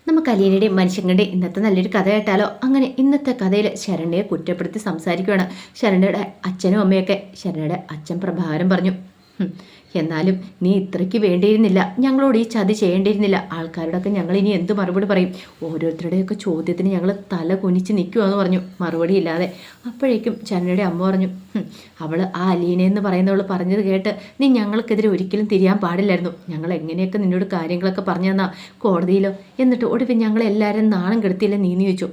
നമുക്ക് അലീനയുടെയും മനുഷ്യങ്ങളുടെയും ഇന്നത്തെ നല്ലൊരു കഥ കേട്ടാലോ? അങ്ങനെ ഇന്നത്തെ കഥയിൽ ശരണ്യയെ കുറ്റപ്പെടുത്തി സംസാരിക്കുകയാണ്. ശരണ്യയുടെ അച്ഛനും അമ്മയൊക്കെ. ശരണ്യയുടെ അച്ഛൻ പ്രഭാകരൻ പറഞ്ഞു, എന്നാലും നീ ഇത്രയ്ക്ക് വേണ്ടിയിരുന്നില്ല, ഞങ്ങളോട് ഈ ചതി ചെയ്യേണ്ടിയിരുന്നില്ല. ആൾക്കാരോടൊക്കെ ഞങ്ങൾ ഇനി എന്ത് മറുപടി പറയും? ഓരോരുത്തരുടെയൊക്കെ ചോദ്യത്തിന് ഞങ്ങൾ തല കുനിച്ച് നിൽക്കുമെന്ന് പറഞ്ഞു, മറുപടി ഇല്ലാതെ. അപ്പോഴേക്കും ശരണ്യയുടെ അമ്മ പറഞ്ഞു, അവൾ ആ അലീനയെന്ന് പറയുന്നവൾ പറഞ്ഞത് കേട്ട് നീ ഞങ്ങൾക്കെതിരെ ഒരിക്കലും തിരിയാൻ പാടില്ലായിരുന്നു. ഞങ്ങൾ എങ്ങനെയൊക്കെ നിന്നോട് കാര്യങ്ങളൊക്കെ പറഞ്ഞു തന്നാ കോടതിയിലോ? എന്നിട്ട് ഒടുവിൽ ഞങ്ങളെല്ലാവരും നാണം കെടുത്തിയില്ല നീന്ന് ചോദിച്ചു.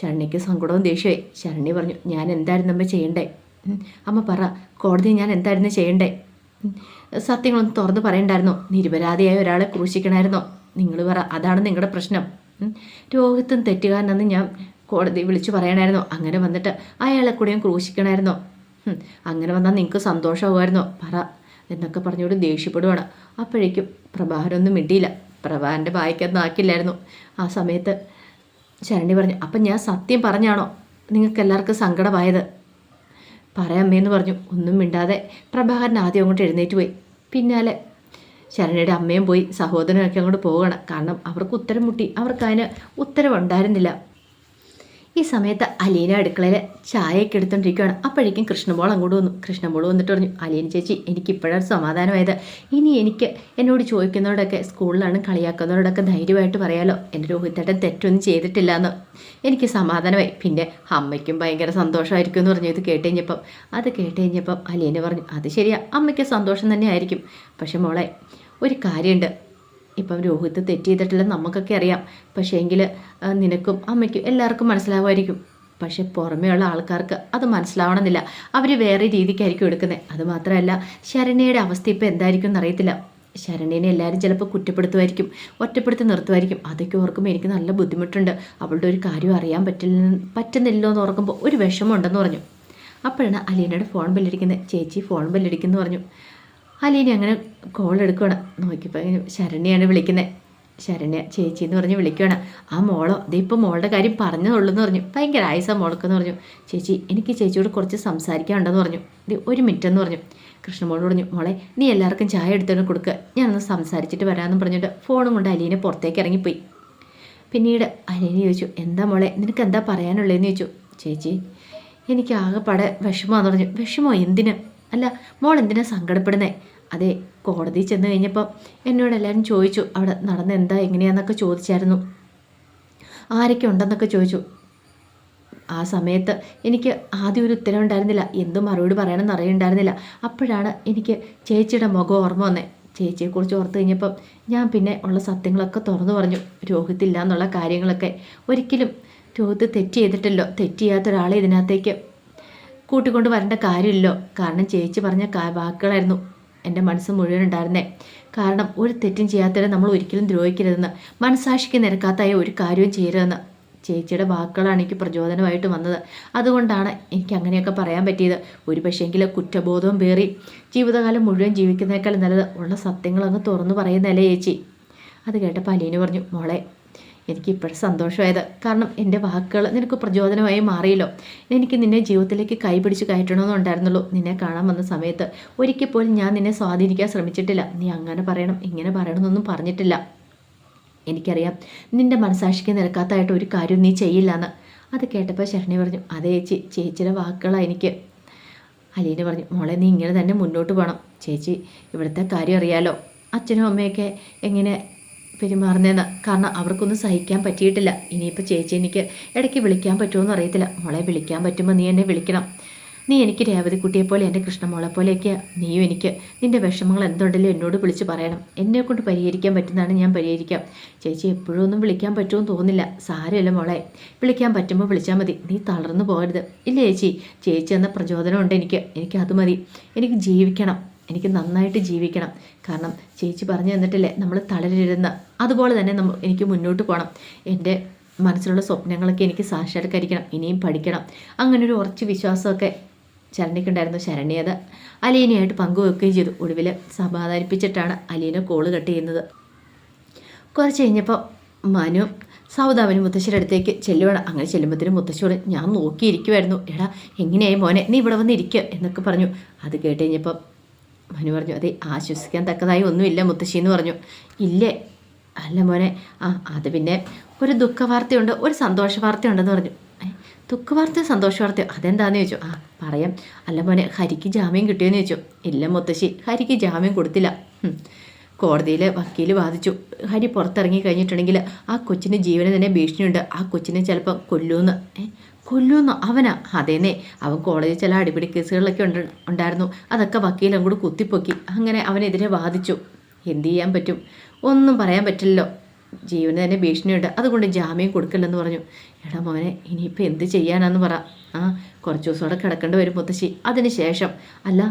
ശരണ്യയ്ക്ക് സങ്കടവും ദേഷ്യമായി. ശരണ്യ പറഞ്ഞു, ഞാൻ എന്തായിരുന്നു അമ്മ ചെയ്യണ്ടേ? അമ്മ പറ, കോടതി ഞാൻ എന്തായിരുന്നു ചെയ്യണ്ടേ? സത്യങ്ങളൊന്നും തുറന്ന് പറയണ്ടായിരുന്നോ? നിരപരാധിയായ ഒരാളെ ക്രൂശിക്കണമായിരുന്നോ? നിങ്ങൾ പറ, അതാണ് നിങ്ങളുടെ പ്രശ്നം. രോഹിത്തും തെറ്റുകാരനെന്ന് ഞാൻ കോടതി വിളിച്ചു പറയണമായിരുന്നോ? അങ്ങനെ വന്നിട്ട് അയാളെ കൂടെയും ക്രൂശിക്കണമായിരുന്നോ? അങ്ങനെ വന്നാൽ നിങ്ങൾക്ക് സന്തോഷമാകുമായിരുന്നോ? പറ എന്നൊക്കെ പറഞ്ഞുകൊണ്ട് ദേഷ്യപ്പെടുവാണ്. അപ്പോഴേക്കും പ്രഭാകരൊന്നും മിണ്ടിയില്ല. പ്രഭാകരൻ്റെ വായിക്കത് നാക്കില്ലായിരുന്നു. ആ സമയത്ത് ശരണ്യ പറഞ്ഞു, അപ്പം ഞാൻ സത്യം പറഞ്ഞാണോ നിങ്ങൾക്ക് എല്ലാവർക്കും സങ്കടമായത്? പറയാമ്മയെന്ന് പറഞ്ഞു. ഒന്നും മിണ്ടാതെ പ്രഭാകരൻ ആദ്യം അങ്ങോട്ട് എഴുന്നേറ്റ് പോയി. പിന്നാലെ ശരണ്യയുടെ അമ്മയും പോയി. സഹോദരനൊക്കെ അങ്ങോട്ട് പോവുകയാണ്. കാരണം അവർക്ക് ഉത്തരം മുട്ടി. അവർക്ക് അതിന് ഉത്തരവുണ്ടായിരുന്നില്ല. ഈ സമയത്ത് അലീന അടുക്കളയിൽ ചായയൊക്കെ എടുത്തോണ്ടിരിക്കുകയാണ്. അപ്പോഴേക്കും കൃഷ്ണമോൾ അങ്ങോട്ട് വന്നു. കൃഷ്ണമോൾ വന്നിട്ട് പറഞ്ഞു, അലീന ചേച്ചി, എനിക്കിപ്പോഴാണ് സമാധാനമായത്. ഇനി എനിക്ക് എന്നോട് ചോദിക്കുന്നവരോടൊക്കെ, സ്കൂളിലാണ് കളിയാക്കുന്നവരോടൊക്കെ ധൈര്യമായിട്ട് പറയാലോ, എൻ്റെ രോഹിത്തേട്ടൻ തെറ്റൊന്നും ചെയ്തിട്ടില്ല എന്ന്. എനിക്ക് സമാധാനമായി. പിന്നെ അമ്മയ്ക്കും ഭയങ്കര സന്തോഷമായിരിക്കും എന്ന് പറഞ്ഞു. ഇത് കേട്ട് കഴിഞ്ഞപ്പം അലീന പറഞ്ഞു, അത് ശരിയാ, അമ്മയ്ക്ക് സന്തോഷം തന്നെ ആയിരിക്കും. പക്ഷെ മോളെ, ഒരു കാര്യമുണ്ട്. ഇപ്പം രോഹിത്ത് തെറ്റ് ചെയ്തിട്ടില്ലെന്ന് നമുക്കൊക്കെ അറിയാം. പക്ഷേ എങ്കിൽ നിനക്കും അമ്മയ്ക്കും എല്ലാവർക്കും മനസ്സിലാവുമായിരിക്കും. പക്ഷെ പുറമേയുള്ള ആൾക്കാർക്ക് അത് മനസ്സിലാവണമെന്നില്ല. അവർ വേറെ രീതിക്കായിരിക്കും എടുക്കുന്നത്. അതുമാത്രമല്ല, ശരണ്യയുടെ അവസ്ഥ ഇപ്പോൾ എന്തായിരിക്കും എന്നറിയത്തില്ല. ശരണ്യനെ എല്ലാവരും ചിലപ്പോൾ കുറ്റപ്പെടുത്തുമായിരിക്കും, ഒറ്റപ്പെടുത്തി നിർത്തുമായിരിക്കും. അതൊക്കെ ഓർക്കുമ്പോൾ എനിക്ക് നല്ല ബുദ്ധിമുട്ടുണ്ട്. അവളുടെ ഒരു കാര്യം അറിയാൻ പറ്റുന്നില്ലോ എന്ന് ഓർക്കുമ്പോൾ ഒരു വിഷമമുണ്ടെന്ന് പറഞ്ഞു. അപ്പോഴാണ് അലീനയുടെ ഫോൺ ബെല്ലടിക്കുന്നത്. ചേച്ചി ഫോൺ ബെല്ലടിക്കുന്നു പറഞ്ഞു. അലീന അങ്ങനെ കോൾ എടുക്കുകയാണ്. നോക്കിയപ്പോൾ ശരണ്യാണ് വിളിക്കുന്നത്. ശരണ്യ ചേച്ചി എന്ന് പറഞ്ഞ് വിളിക്കുകയാണ്. ആ മോളോ, ഇതിപ്പോൾ മോളുടെ കാര്യം പറഞ്ഞതുള്ളൂ എന്ന് പറഞ്ഞു. ഭയങ്കര ആയുസ മോൾക്കെന്ന് പറഞ്ഞു. ചേച്ചി, എനിക്ക് ചേച്ചിയോട് കുറച്ച് സംസാരിക്കാനുണ്ടെന്ന് പറഞ്ഞു. ഇത് ഒരു മിനിറ്റ് എന്ന് പറഞ്ഞു. കൃഷ്ണമോളോട് പറഞ്ഞു, മോളെ നീ എല്ലാവർക്കും ചായ എടുത്തോണ്ട് കൊടുക്കുക, ഞാനൊന്ന് സംസാരിച്ചിട്ട് വരാമെന്ന് പറഞ്ഞിട്ട് ഫോണും കൊണ്ട് അലീന പുറത്തേക്ക് ഇറങ്ങിപ്പോയി. പിന്നീട് അലീന ചോദിച്ചു, എന്താ മോളെ, നിനക്ക് എന്താ പറയാനുള്ളതെന്ന് ചോദിച്ചു. ചേച്ചി, എനിക്ക് ആകെപ്പാടെ വിഷമമാണെന്ന് പറഞ്ഞു. വിഷമോ എന്തിന്? അല്ല, മോൾ എന്തിനാ സങ്കടപ്പെടുന്നേ? അതെ, കോടതി ചെന്ന് കഴിഞ്ഞപ്പോൾ എന്നോട് എല്ലാവരും ചോദിച്ചു, അവിടെ നടന്ന എന്താ എങ്ങനെയാന്നൊക്കെ ചോദിച്ചായിരുന്നു, ആരൊക്കെ ഉണ്ടെന്നൊക്കെ ചോദിച്ചു. ആ സമയത്ത് എനിക്ക് ആദ്യം ഒരു ഉത്തരം ഉണ്ടായിരുന്നില്ല, എന്തും മറുപടി പറയണമെന്ന് അറിയുണ്ടായിരുന്നില്ല. അപ്പോഴാണ് എനിക്ക് ചേച്ചിയുടെ മുഖം ഓർമ്മ വന്നേ. ചേച്ചിയെക്കുറിച്ച് ഓർത്ത് കഴിഞ്ഞപ്പം ഞാൻ പിന്നെ ഉള്ള സത്യങ്ങളൊക്കെ തുറന്നു പറഞ്ഞു. രോഹിത്തില്ല എന്നുള്ള കാര്യങ്ങളൊക്കെ. ഒരിക്കലും രോഹിത്ത് തെറ്റ് ചെയ്തിട്ടല്ലോ, തെറ്റ് ചെയ്യാത്ത ഒരാളെ ഇതിനകത്തേക്ക് കൂട്ടിക്കൊണ്ട് വരേണ്ട കാര്യമില്ലല്ലോ. കാരണം ചേച്ചി പറഞ്ഞ വാക്കുകളായിരുന്നു എൻ്റെ മനസ്സ് മുഴുവൻ ഉണ്ടായിരുന്നേ. കാരണം ഒരു തെറ്റും ചെയ്യാത്തവരെ നമ്മൾ ഒരിക്കലും ദ്രോഹിക്കരുതെന്ന്, മനസാക്ഷിക്ക് നിരക്കാത്തായ ഒരു കാര്യവും ചെയ്യരുതെന്ന് ചേച്ചിയുടെ വാക്കുകളാണ് എനിക്ക് പ്രചോദനമായിട്ട് വന്നത്. അതുകൊണ്ടാണ് എനിക്ക് അങ്ങനെയൊക്കെ പറയാൻ പറ്റിയത്. ഒരു പക്ഷേങ്കിൽ കുറ്റബോധവും പേറി ജീവിതകാലം മുഴുവൻ ജീവിക്കുന്നതിനേക്കാൾ നല്ലത് ഉള്ള സത്യങ്ങളങ്ങ് തുറന്നു പറയുന്നതല്ലേ ചേച്ചി. അത് കേട്ടപ്പോൾ അലീന പറഞ്ഞു, മോളെ എനിക്കിപ്പോഴും സന്തോഷമായത്. കാരണം എൻ്റെ വാക്കുകൾ നിനക്ക് പ്രചോദനമായി മാറിയല്ലോ. എനിക്ക് നിന്നെ ജീവിതത്തിലേക്ക് കൈപിടിച്ച് കയറ്റണമെന്നുണ്ടായിരുന്നുള്ളൂ. നിന്നെ കാണാൻ വന്ന സമയത്ത് ഒരിക്കൽ പോലും ഞാൻ നിന്നെ സ്വാധീനിക്കാൻ ശ്രമിച്ചിട്ടില്ല. നീ അങ്ങനെ പറയണം ഇങ്ങനെ പറയണമെന്നൊന്നും പറഞ്ഞിട്ടില്ല. എനിക്കറിയാം നിൻ്റെ മനസാക്ഷിക്ക് നിരക്കാത്തതായിട്ട് ഒരു കാര്യം നീ ചെയ്യില്ല എന്ന്. അത് കേട്ടപ്പോൾ ശരണ്യ പറഞ്ഞു, അതേ ചേച്ചി, ചേച്ചിയുടെ വാക്കുകളാണ് എനിക്ക്. അലീന പറഞ്ഞു, മോളെ നീ ഇങ്ങനെ തന്നെ മുന്നോട്ട് പോകണം. ചേച്ചി ഇവിടുത്തെ കാര്യം അറിയാലോ, അച്ഛനും അമ്മയൊക്കെ എങ്ങനെ പെരുമാറുന്നതെന്ന്. കാരണം അവർക്കൊന്നും സഹിക്കാൻ പറ്റിയിട്ടില്ല. ഇനിയിപ്പോൾ ചേച്ചി എനിക്ക് ഇടയ്ക്ക് വിളിക്കാൻ പറ്റുമോയെന്ന് അറിയത്തില്ല. മോളെ വിളിക്കാൻ പറ്റുമ്പോൾ നീ എന്നെ വിളിക്കണം. നീ എനിക്ക് രേവതിക്കുട്ടിയെ പോലെ, എൻ്റെ കൃഷ്ണമോളെ പോലെയൊക്കെ നീയും എനിക്ക് നിൻ്റെ വിഷമങ്ങൾ എന്തുണ്ടല്ലോ എന്നോട് വിളിച്ച് പറയണം. എന്നെക്കൊണ്ട് പരിഹരിക്കാൻ പറ്റുന്നതാണ് ഞാൻ പരിഹരിക്കാം. ചേച്ചി എപ്പോഴും ഒന്നും വിളിക്കാൻ പറ്റുമെന്ന് തോന്നുന്നില്ല. സാരമില്ല മോളെ, വിളിക്കാൻ പറ്റുമ്പോൾ വിളിച്ചാൽ മതി. നീ തളർന്നു പോകരുത്. ഇല്ല ചേച്ചി, ചേച്ചി എന്ന പ്രചോദനമുണ്ട് എനിക്കത് മതി. എനിക്ക് ജീവിക്കണം, എനിക്ക് നന്നായിട്ട് ജീവിക്കണം. കാരണം ചേച്ചി പറഞ്ഞു തന്നിട്ടില്ലേ നമ്മൾ തളരരുതെന്ന്. അതുപോലെ തന്നെ എനിക്ക് മുന്നോട്ട് പോകണം. എൻ്റെ മനസ്സിലുള്ള സ്വപ്നങ്ങളൊക്കെ എനിക്ക് സാക്ഷാത്കരിക്കണം. ഇനിയും പഠിക്കണം. അങ്ങനൊരു ഉറച്ച വിശ്വാസമൊക്കെ ശരണ്യക്കുണ്ടായിരുന്നു. ശരണ്യ അത് അലീനയായിട്ട് പങ്കുവെക്കുകയും ചെയ്തു. ഒടുവിൽ സമാധാനിപ്പിച്ചിട്ടാണ് അലീന കോള് കട്ട് ചെയ്യുന്നത്. കുറച്ച് കഴിഞ്ഞപ്പോൾ മനു സൗദാമിന് മുത്തശ്ശിയുടെ അടുത്തേക്ക് ചെല്ലുവാണ്. അങ്ങനെ ചെല്ലുമ്പോഴത്തേനും മുത്തശ്ശിയോട് ഞാൻ നോക്കിയിരിക്കുമായിരുന്നു. എടാ എങ്ങനെയായി മോനെ, നീ ഇവിടെ വന്നിരിക്കുക എന്നൊക്കെ പറഞ്ഞു. അത് കേട്ട് കഴിഞ്ഞപ്പോൾ മനു പറഞ്ഞു, അതെ ആശ്വസിക്കാൻ തക്കതായി ഒന്നുമില്ല മുത്തശ്ശി എന്ന് പറഞ്ഞു. ഇല്ലേ? അല്ല മോനെ, അത് പിന്നെ ഒരു ദുഃഖവാർത്തയുണ്ട്, ഒരു സന്തോഷ വാർത്തയുണ്ടെന്ന് പറഞ്ഞു. ദുഃഖവാർത്തയോ സന്തോഷ വാർത്തയോ അതെന്താണെന്ന് ചോദിച്ചു. പറയാം. അല്ല മോനെ, ഹരിക്ക് ജാമ്യം കിട്ടിയോന്ന് ചോദിച്ചു. ഇല്ല മുത്തശ്ശി, ഹരിക്ക് ജാമ്യം കൊടുത്തില്ല. കോടതിയിൽ വക്കീൽ വാദിച്ചു, ഹരി പുറത്തിറങ്ങി കഴിഞ്ഞിട്ടുണ്ടെങ്കിൽ ആ കൊച്ചിന് ജീവന് തന്നെ ഭീഷണിയുണ്ട്, ആ കൊച്ചിനെ ചിലപ്പോൾ കൊല്ലൂന്ന്. കൊല്ലൂന്നോ? അവനാ? അതേന്നേ, അവൻ കോളേജിൽ ചില അടിപിടി കേസുകളിലൊക്കെ ഉണ്ടായിരുന്നു. അതൊക്കെ വക്കീലും കൂടി കുത്തിപ്പൊക്കി. അങ്ങനെ അവനെതിരെ വാദിച്ചു. എന്ത് ചെയ്യാൻ പറ്റും? ഒന്നും പറയാൻ പറ്റില്ലല്ലോ. ജീവന് തന്നെ ഭീഷണിയുണ്ട്, അതുകൊണ്ട് ജാമ്യം കൊടുക്കില്ലെന്ന് പറഞ്ഞു. എടാ മോനെ, ഇനിയിപ്പോൾ എന്ത് ചെയ്യാനാന്ന് പറ. കുറച്ച് ദിവസത്തോടെ കിടക്കേണ്ടി വരും മുത്തശ്ശി. അതിന് ശേഷം അല്ല,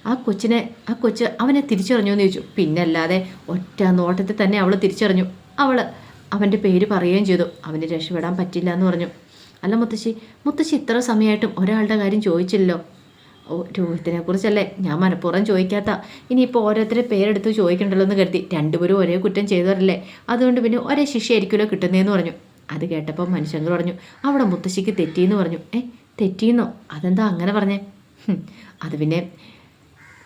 ആ കൊച്ച് അവനെ തിരിച്ചറിഞ്ഞു എന്ന് ചോദിച്ചു. പിന്നല്ലാതെ ഒറ്റ നോട്ടത്തിൽ തന്നെ അവൾ തിരിച്ചറിഞ്ഞു. അവൻ്റെ പേര് പറയുകയും ചെയ്തു. അവന് രക്ഷപ്പെടാൻ പറ്റില്ല എന്ന് പറഞ്ഞു. അല്ല മുത്തശ്ശി ഇത്ര സമയമായിട്ടും ഒരാളുടെ കാര്യം ചോദിച്ചില്ലല്ലോ. രോഹിത്തിനെ കുറിച്ചല്ലേ ഞാൻ മനഃപൂർവ്വം ചോദിക്കാത്ത. ഇനിയിപ്പോൾ ഓരോരുത്തരെ പേരെടുത്ത് ചോദിക്കണ്ടല്ലോ എന്ന് കരുതി. രണ്ടുപേരും ഒരേ കുറ്റം ചെയ്തവരല്ലേ, അതുകൊണ്ട് പിന്നെ ഒരേ ശിക്ഷയായിരിക്കുമല്ലോ കിട്ടുന്നതെന്ന് പറഞ്ഞു. അത് കേട്ടപ്പോൾ മനുഷ്യങ്കർ പറഞ്ഞു, അവിടെ മുത്തശ്ശിക്ക് തെറ്റിയെന്ന് പറഞ്ഞു. തെറ്റിയെന്നോ? അതെന്താ അങ്ങനെ പറഞ്ഞേ? അത് പിന്നെ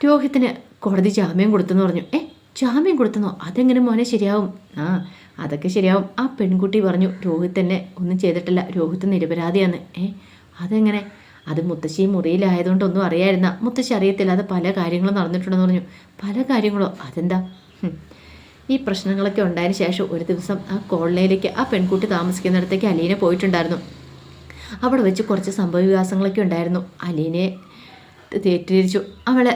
രോഹിത്തിന് കോടതി ജാമ്യം കൊടുത്തെന്ന് പറഞ്ഞു. ജാമ്യം കൊടുത്തെന്നോ? അതെങ്ങനെ മോനെ ശരിയാവും? അതൊക്കെ ശരിയാവും. ആ പെൺകുട്ടി പറഞ്ഞു രോഹിത് തന്നെ ഒന്നും ചെയ്തിട്ടില്ല, രോഹിത് നിരപരാധിയാണ്. അതെങ്ങനെ? അത് മുത്തശ്ശി മുറിയിലായതുകൊണ്ടൊന്നും അറിയായിരുന്ന. മുത്തശ്ശി അറിയത്തില്ല, അത് പല കാര്യങ്ങളും നടന്നിട്ടുണ്ടെന്ന് പറഞ്ഞു. പല കാര്യങ്ങളോ? അതെന്താ? ഈ പ്രശ്നങ്ങളൊക്കെ ഉണ്ടായതിന് ശേഷം ഒരു ദിവസം ആ കോളനിയിലേക്ക് ആ പെൺകുട്ടി താമസിക്കുന്നിടത്തേക്ക് അലീന പോയിട്ടുണ്ടായിരുന്നു. അവിടെ വെച്ച് കുറച്ച് സംഭവവികാസങ്ങളൊക്കെ ഉണ്ടായിരുന്നു. അലീനയെ തെറ്റിദ്ധരിച്ചു.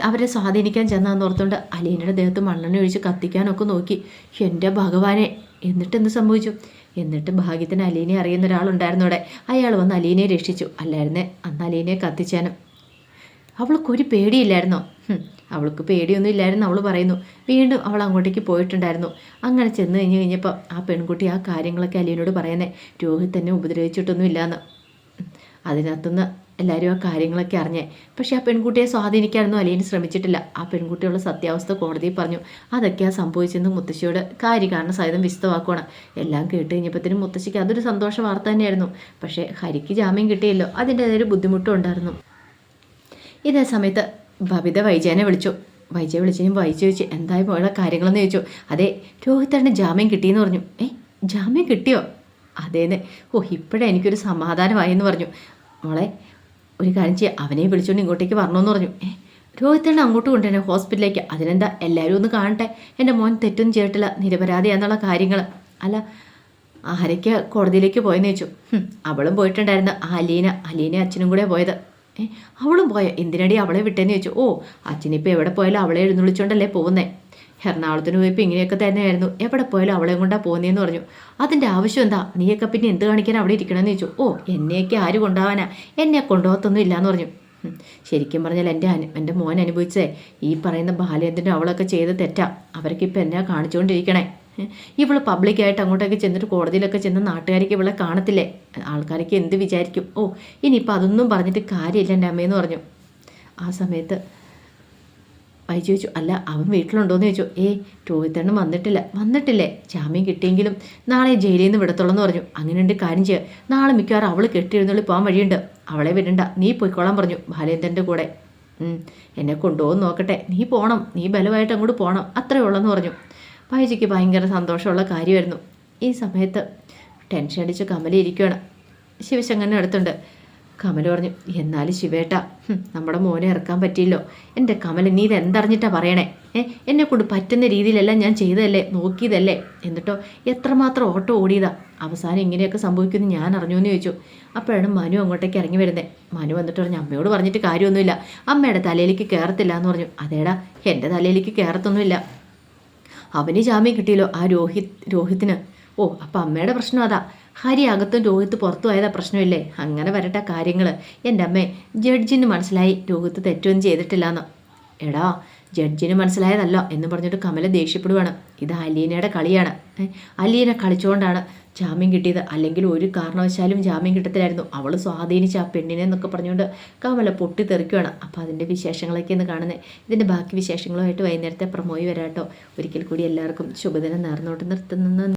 അവരെ സ്വാധീനിക്കാൻ ചെന്നാന്ന് ഓർത്തുകൊണ്ട് അലീനയുടെ ദേഹത്ത് മണ്ണെണ്ണ ഒഴിച്ച് കത്തിക്കാനൊക്കെ നോക്കി. എൻ്റെ ഭഗവാനെ! എന്നിട്ടെന്ത് സംഭവിച്ചു? എന്നിട്ട് ഭാഗ്യത്തിന് അലീനയെ അറിയുന്ന ഒരാളുണ്ടായിരുന്നു അവിടെ. അയാൾ വന്ന് അലീനയെ രക്ഷിച്ചു. അല്ലായിരുന്നേ അന്ന് അലീനയെ കത്തിച്ചാനും. അവൾക്കൊരു പേടിയില്ലായിരുന്നോ? അവൾക്ക് പേടിയൊന്നും ഇല്ലായിരുന്നു അവൾ പറയുന്നു. വീണ്ടും അവൾ അങ്ങോട്ടേക്ക് പോയിട്ടുണ്ടായിരുന്നു. അങ്ങനെ ചെന്ന് കഴിഞ്ഞപ്പോൾ ആ പെൺകുട്ടി ആ കാര്യങ്ങളൊക്കെ അലീനോട് പറയുന്നേ, രോഹിത് തന്നെ ഉപദ്രവിച്ചിട്ടൊന്നും ഇല്ലയെന്ന്. അതിനകത്തുനിന്ന് എല്ലാവരും ആ കാര്യങ്ങളൊക്കെ അറിഞ്ഞേ. പക്ഷേ ആ പെൺകുട്ടിയെ സ്വാധീനിക്കാനൊന്നും അലീന ശ്രമിച്ചിട്ടില്ല. ആ പെൺകുട്ടിയുള്ള സത്യാവസ്ഥ കോടതിയിൽ പറഞ്ഞു. അതൊക്കെയാണ് സംഭവിച്ചെന്ന് മുത്തശ്ശിയോട് കാര്യകാരണ സഹിതം വിശദമാക്കുകയാണ്. എല്ലാം കേട്ട് കഴിഞ്ഞപ്പോഴത്തേനും മുത്തശ്ശിക്ക് അതൊരു സന്തോഷ വാർത്ത തന്നെയായിരുന്നു. പക്ഷേ ഹരിക്ക് ജാമ്യം കിട്ടിയല്ലോ, അതിൻ്റെതായൊരു ബുദ്ധിമുട്ടും ഉണ്ടായിരുന്നു. ഇതേ സമയത്ത് ബബിത വൈജയനെ വിളിച്ചു. വൈജയെ വിളിച്ചതിനും വൈജ ചോദിച്ചു, എന്തായി പോയുള്ള കാര്യങ്ങളെന്ന് ചോദിച്ചു. അതെ, രോഹിത്തേട്ടന് ജാമ്യം കിട്ടിയെന്ന് പറഞ്ഞു. ജാമ്യം കിട്ടിയോ? അതേന്ന്. ഇപ്പോഴേ എനിക്കൊരു സമാധാനമായെന്ന് പറഞ്ഞു. മോളെ ഒരു കാര്യം ചെയ്യുക, അവനെ വിളിച്ചുകൊണ്ട് ഇങ്ങോട്ടേക്ക് വരണമെന്ന് പറഞ്ഞു. രോഹിത്തേട്ടൻ അങ്ങോട്ട് കൊണ്ടുതന്നെ ഹോസ്പിറ്റലിലേക്ക്. അതിനെന്താ, എല്ലാവരും ഒന്ന് കാണട്ടെ. എൻ്റെ മോൻ തെറ്റൊന്നും ചെയ്തിട്ടില്ല, നിരപരാധിയാന്നുള്ള കാര്യങ്ങൾ. അല്ല, ആരൊക്കെ കോടതിയിലേക്ക് പോയെന്ന് ചോദിച്ചു. അവളും പോയിട്ടുണ്ടായിരുന്നു. അലീന അച്ഛനും കൂടെ പോയത്. അവളും പോയോ? എന്തിനടി അവളെ വിട്ടേന്ന് ചോദിച്ചു. അച്ഛനിപ്പോൾ എവിടെ പോയാലും അവളെ എഴുന്നള്ളിച്ചോണ്ടല്ലേ പോകുന്നേ. എറണാകുളത്തിന് പോയപ്പോൾ ഇങ്ങനെയൊക്കെ തന്നെയായിരുന്നു, എവിടെ പോയാലും അവളെയും കൊണ്ടാണ് പോകുന്നതെന്ന് പറഞ്ഞു. അതിൻ്റെ ആവശ്യം എന്താ? നീയൊക്കെ പിന്നെ എന്ത് കാണിക്കാൻ അവിടെ ഇരിക്കണമെന്ന് ചോദിച്ചു. എന്നെയൊക്കെ ആര് കൊണ്ടുപോകാനാ? എന്നെ കൊണ്ടുപോകത്തൊന്നും ഇല്ലയെന്ന് പറഞ്ഞു. ശരിക്കും പറഞ്ഞാൽ എൻ്റെ മോൻ അനുഭവിച്ചേ ഈ പറയുന്ന ബാലേന്ദ്രനും അവളൊക്കെ ചെയ്ത് തെറ്റാ. അവർക്കിപ്പോൾ എന്നെ കാണിച്ചുകൊണ്ടിരിക്കണേ. ഇവൾ പബ്ലിക്കായിട്ട് അങ്ങോട്ടൊക്കെ ചെന്നിട്ട് കോടതിയിലൊക്കെ ചെന്ന് നാട്ടുകാർക്ക് ഇവളെ കാണത്തില്ലേ? ആൾക്കാർക്ക് എന്ത് വിചാരിക്കും? ഇനിയിപ്പോൾ അതൊന്നും പറഞ്ഞിട്ട് കാര്യമില്ല എൻ്റെ അമ്മയെന്ന് പറഞ്ഞു. ആ സമയത്ത് വൈജു ചോദിച്ചു, അല്ല അവൻ വീട്ടിലുണ്ടോയെന്ന് ചോദിച്ചു. രോഹിത്തേട്ടൻ വന്നിട്ടില്ലേ? ജാമ്യം കിട്ടിയെങ്കിലും നാളെ ജയിലിൽ നിന്ന് വിടത്തുള്ളൂ എന്ന് പറഞ്ഞു. അങ്ങനെയുണ്ട്, കാര്യം ചെയ്യുക, നാളെ മിക്കവാറും അവൾ കെട്ടിയിരുന്നുള്ളി പോകാൻ വഴിയുണ്ട്, അവളെ വിടണ്ട, നീ പോയിക്കോളാൻ പറഞ്ഞു ബാലേന്ദ്രൻ്റെ കൂടെ. എന്നെ കൊണ്ടുപോകും നോക്കട്ടെ, നീ പോകണം, നീ ബലമായിട്ട് അങ്ങോട്ട് പോകണം, അത്രയേ ഉള്ളെന്ന് പറഞ്ഞു. വൈജയ്ക്ക് ഭയങ്കര സന്തോഷമുള്ള കാര്യമായിരുന്നു. ഈ സമയത്ത് ടെൻഷൻ അടിച്ച് കമല ഇരിക്കുകയാണ്. ശിവശങ്കരനെ അടുത്തുണ്ട്. കമല പറഞ്ഞു, എന്നാലും ശിവേട്ട, നമ്മുടെ മോനെ ഇറക്കാൻ പറ്റിയില്ലോ. എൻ്റെ കമല, നീ ഇതെന്തറിഞ്ഞിട്ടാ പറയണേ? എന്നെക്കൊണ്ട് പറ്റുന്ന രീതിയിലെല്ലാം ഞാൻ ചെയ്തതല്ലേ, നോക്കിയതല്ലേ, എന്നിട്ടോ എത്രമാത്രം ഓട്ടോ ഓടിയതാ, അവസാനം ഇങ്ങനെയൊക്കെ സംഭവിക്കുമെന്ന് ഞാൻ അറിഞ്ഞു എന്ന് ചോദിച്ചു. അപ്പോഴാണ് മനു അങ്ങോട്ടേക്ക് ഇറങ്ങി വരുന്നത്. മനു വന്നിട്ട് പറഞ്ഞു, അമ്മയോട് പറഞ്ഞിട്ട് കാര്യമൊന്നുമില്ല, അമ്മയുടെ തലയിലേക്ക് കയറത്തില്ല എന്ന് പറഞ്ഞു. അതേടാ, എൻ്റെ തലയിലേക്ക് കയറത്തൊന്നുമില്ല, അവന് ജാമ്യം കിട്ടിയല്ലോ ആ രോഹിത്തിന്. അപ്പം അമ്മയുടെ പ്രശ്നം അതാ, ഹരി അകത്തും രോഹിത്ത് പുറത്തു പോയതാ പ്രശ്നമില്ലേ? അങ്ങനെ വരട്ടെ കാര്യങ്ങൾ. എൻ്റെ അമ്മേ, ജഡ്ജിന് മനസ്സിലായി രോഹിത്ത് തെറ്റൊന്നും ചെയ്തിട്ടില്ലാന്ന്. എടാ, ജഡ്ജിന് മനസ്സിലായതല്ലോ എന്ന് പറഞ്ഞിട്ട് കമല ദേഷ്യപ്പെടുവാണ്. ഇത് അലീനയുടെ കളിയാണ്. അലീന കളിച്ചുകൊണ്ടാണ് ജാമ്യം കിട്ടിയത്, അല്ലെങ്കിൽ ഒരു കാരണവശാലും ജാമ്യം കിട്ടത്തില്ലായിരുന്നു. അവൾ സ്വാധീനിച്ച ആ പെണ്ണിനെ എന്നൊക്കെ പറഞ്ഞുകൊണ്ട് കമല പൊട്ടിത്തെറിക്കുകയാണ്. അപ്പോൾ അതിൻ്റെ വിശേഷങ്ങളൊക്കെ ഒന്ന് കാണുന്നത്. ഇതിൻ്റെ ബാക്കി വിശേഷങ്ങളുമായിട്ട് വൈകുന്നേരത്തെ പ്രമോയി വരാട്ടോ. ഒരിക്കൽ കൂടി എല്ലാവർക്കും ശുഭദിനം നേർന്നോട്ട് നിർത്തുന്നു.